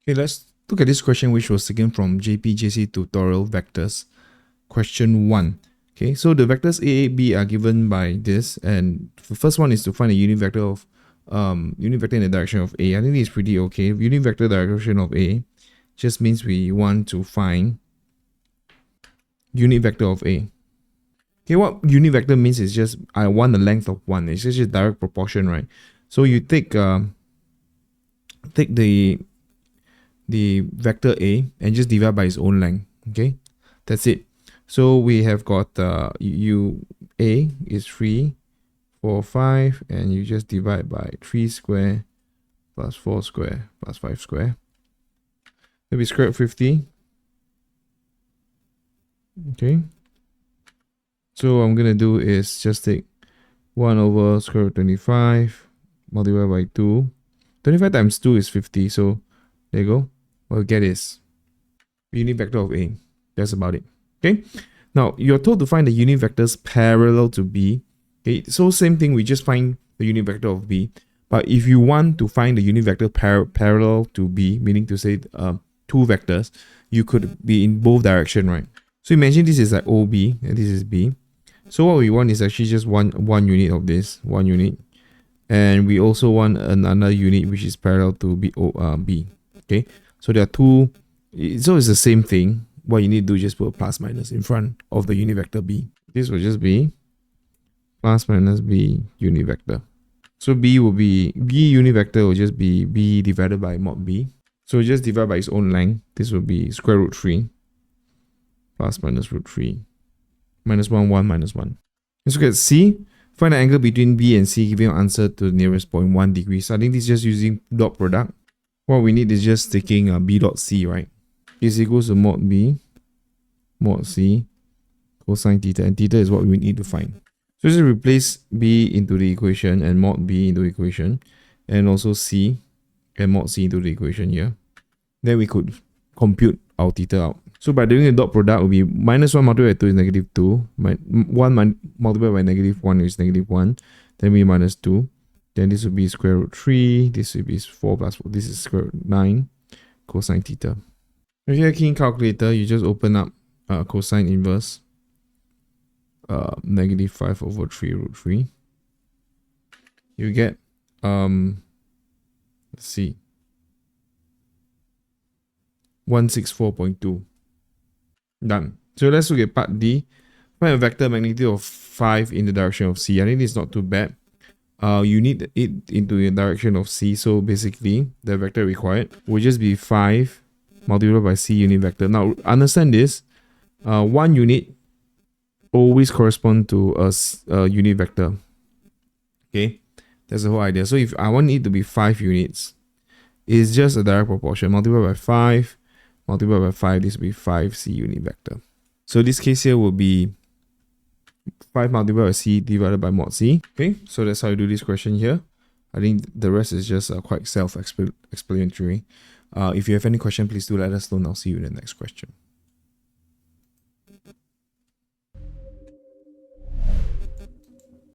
Okay, let's look at this question which was taken from JPJC tutorial vectors. Question 1. Okay, so the vectors A, B are given by this, and the first one is to find a unit vector of unit vector in the direction of A. I think this is pretty okay. Unit vector direction of A just means we want to find unit vector of A. Okay, what unit vector means is just I want the length of 1. It's just a direct proportion, right? So you take the vector A and just divide by its own length. Okay, that's it. So we have got A is 3, 4, 5, and you just divide by 3 square plus 4 square plus 5 square. That'll be square root 50. Okay. So what I'm gonna do is just take 1 over square root 25 multiplied by 2. 25 times 2 is 50. So there you go. What we get is unit vector of A. That's about it. Okay. Now you're told to find the unit vectors parallel to B. Okay. So same thing. We just find the unit vector of B. But if you want to find the unit vector parallel to B, meaning to say two vectors, you could be in both direction, right? So imagine this is like OB and this is B. So what we want is actually just one unit of this, one unit. And we also want another unit which is parallel to B. Okay. So there are two. So it's the same thing. What you need to do is just put a plus minus in front of the unit vector B. This will just be plus minus B unit vector. So B unit vector will just be B divided by mod B. So just divide by its own length. This will be square root 3 plus minus root 3 minus 1, 1 minus 1. Let's look at C. Find the angle between B and C, giving an answer to the nearest point 1 degree. So I think this is just using dot product. What we need is just taking B dot C, right? Is equals to mod B, mod C, cosine theta, and theta is what we need to find. So just replace B into the equation and mod B into the equation, and also C and mod C into the equation here. Then we could compute our theta out. So by doing a dot product, it will be minus 1 multiplied by 2 is negative 2. 1 multiplied by negative 1 is negative 1. Then we minus 2. Then this will be square root 3. This will be 4 plus 4. This is square root 9 cosine theta. If you have a key calculator, you just open up cosine inverse negative 5 over 3 root 3. You get let's see, 164.2. Done. So let's look at part D. Find a vector magnitude of 5 in the direction of C. I think it's not too bad. You need it into the direction of C. So basically, the vector required will just be 5 multiplied by C unit vector. Now, understand this. 1 unit always correspond to a unit vector. Okay, that's the whole idea. So if I want it to be 5 units, it's just a direct proportion. Multiplied by 5, multiplied by 5, this will be 5C unit vector. So this case here will be 5 multiplied by C divided by mod C. Okay, so that's how you do this question here. I think the rest is just quite self-explanatory. If you have any question, please do let us know, and I'll see you in the next question.